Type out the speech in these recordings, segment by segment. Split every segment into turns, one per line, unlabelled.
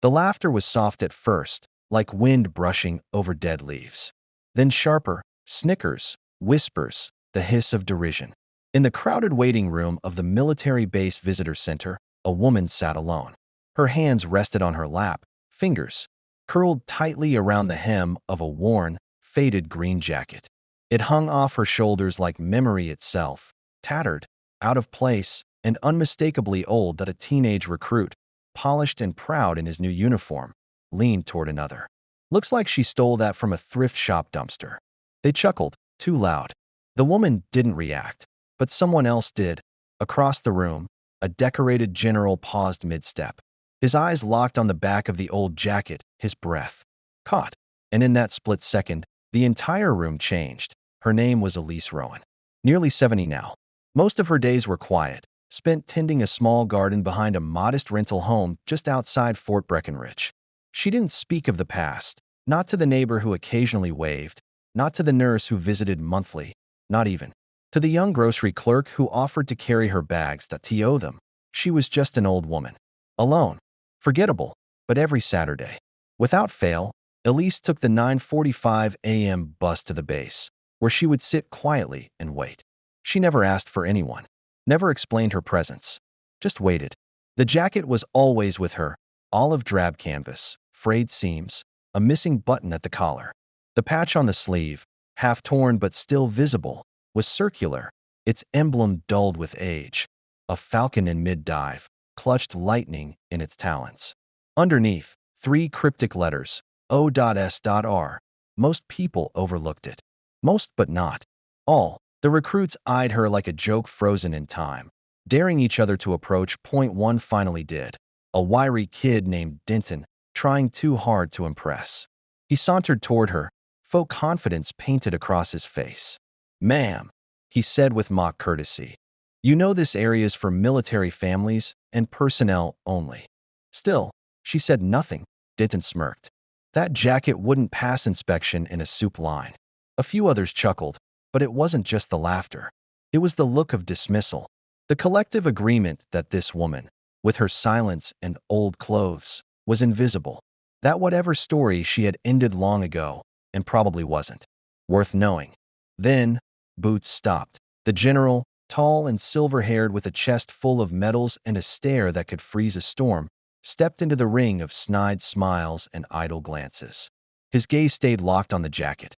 The laughter was soft at first, like wind brushing over dead leaves. Then sharper, snickers, whispers, the hiss of derision. In the crowded waiting room of the military base visitor center, a woman sat alone. Her hands rested on her lap, fingers curled tightly around the hem of a worn, faded green jacket. It hung off her shoulders like memory itself, tattered, out of place, and unmistakably old that a teenage recruit, polished and proud in his new uniform, leaned toward another. Looks like she stole that from a thrift shop dumpster. They chuckled, too loud. The woman didn't react, but someone else did. Across the room, a decorated general paused mid-step. His eyes locked on the back of the old jacket, his breath caught. And in that split second, the entire room changed. Her name was Elise Rowan. Nearly 70 now. Most of her days were quiet, spent tending a small garden behind a modest rental home just outside Fort Breckenridge. She didn't speak of the past, not to the neighbor who occasionally waved, not to the nurse who visited monthly, not even to the young grocery clerk who offered to carry her bags to tow them. She was just an old woman. Alone. Forgettable. But every Saturday, without fail, Elise took the 9:45 a.m. bus to the base, where she would sit quietly and wait. She never asked for anyone, never explained her presence, just waited. The jacket was always with her, olive drab canvas, frayed seams, a missing button at the collar. The patch on the sleeve, half torn but still visible, was circular, its emblem dulled with age. A falcon in mid-dive clutched lightning in its talons. Underneath, 3 cryptic letters, O.S.R. Most people overlooked it. Most but not all. The recruits eyed her like a joke frozen in time, daring each other to approach. Point one finally did. A wiry kid named Denton, trying too hard to impress. He sauntered toward her, faux confidence painted across his face. "Ma'am," he said with mock courtesy. "You know this area's for military families and personnel only." Still, she said nothing. Denton smirked. That jacket wouldn't pass inspection in a soup line. A few others chuckled, but it wasn't just the laughter. It was the look of dismissal, the collective agreement that this woman, with her silence and old clothes, was invisible, that whatever story she had ended long ago, and probably wasn't, worth knowing. Then, Boots stopped. The general, tall and silver-haired with a chest full of medals and a stare that could freeze a storm, stepped into the ring of snide smiles and idle glances. His gaze stayed locked on the jacket.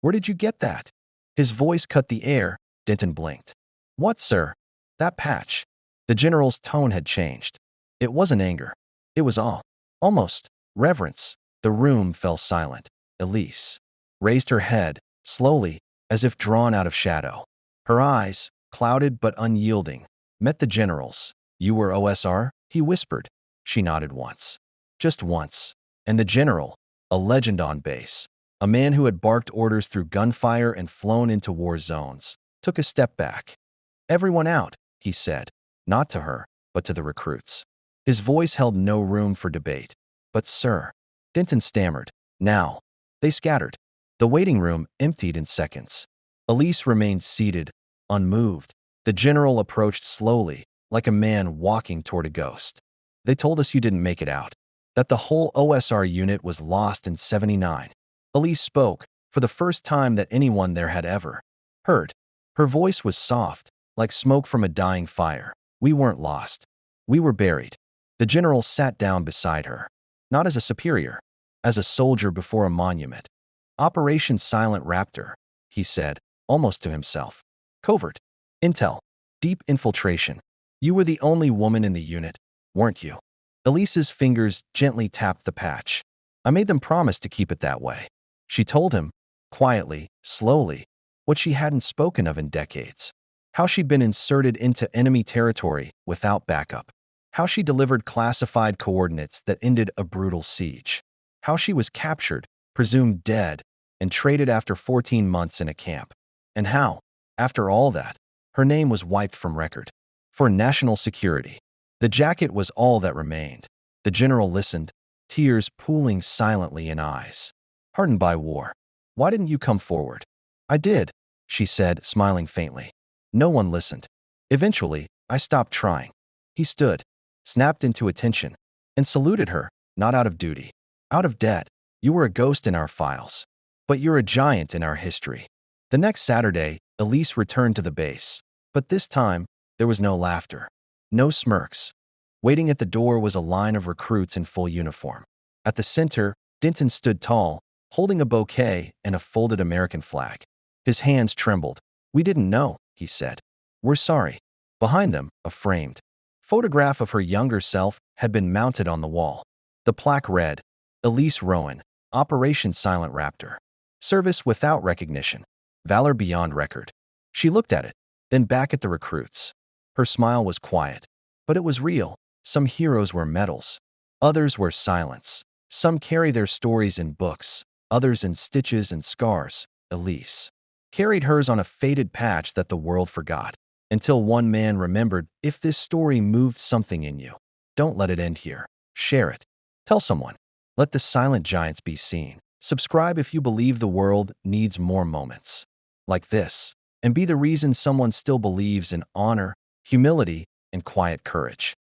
"Where did you get that?" His voice cut the air. Denton blinked. "What, sir?" "That patch." The general's tone had changed. It wasn't anger. It was awe. Almost reverence. The room fell silent. Elise raised her head, slowly, as if drawn out of shadow. Her eyes, clouded but unyielding, met the general's. "You were OSR?" he whispered. She nodded once. Just once. And the general, a legend on base, a man who had barked orders through gunfire and flown into war zones, took a step back. "Everyone out," he said, not to her, but to the recruits. His voice held no room for debate. "But sir," Denton stammered. "Now." They scattered. The waiting room emptied in seconds. Elise remained seated, unmoved. The general approached slowly, like a man walking toward a ghost. "They told us you didn't make it out, that the whole OSR unit was lost in 79. Elise spoke, for the first time that anyone there had ever heard. Her voice was soft, like smoke from a dying fire. "We weren't lost. We were buried." The general sat down beside her, not as a superior, as a soldier before a monument. "Operation Silent Raptor," he said, almost to himself. "Covert intel. Deep infiltration. You were the only woman in the unit, weren't you?" Elise's fingers gently tapped the patch. "I made them promise to keep it that way." She told him, quietly, slowly, what she hadn't spoken of in decades. How she'd been inserted into enemy territory without backup. How she delivered classified coordinates that ended a brutal siege. How she was captured, presumed dead, and traded after 14 months in a camp. And how, after all that, her name was wiped from record. For national security. The jacket was all that remained. The general listened, tears pooling silently in eyes. "Hardened by war. Why didn't you come forward?" "I did," she said, smiling faintly. "No one listened. Eventually, I stopped trying." He stood, snapped into attention, and saluted her, not out of duty. Out of debt. You were a ghost in our files. But you're a giant in our history. The next Saturday, Elise returned to the base. But this time, there was no laughter. No smirks. Waiting at the door was a line of recruits in full uniform. At the center, Denton stood tall, holding a bouquet and a folded American flag. His hands trembled. "We didn't know," he said. "We're sorry." Behind them, a framed photograph of her younger self had been mounted on the wall. The plaque read, "Elise Rowan, Operation Silent Raptor. Service without recognition. Valor beyond record." She looked at it, then back at the recruits. Her smile was quiet, but it was real. Some heroes wear medals. Others wear silence. Some carry their stories in books, others in stitches and scars. Elise carried hers on a faded patch that the world forgot. Until one man remembered, if this story moved something in you, don't let it end here. Share it. Tell someone. Let the silent giants be seen. Subscribe if you believe the world needs more moments like this, and be the reason someone still believes in honor, humility, and quiet courage.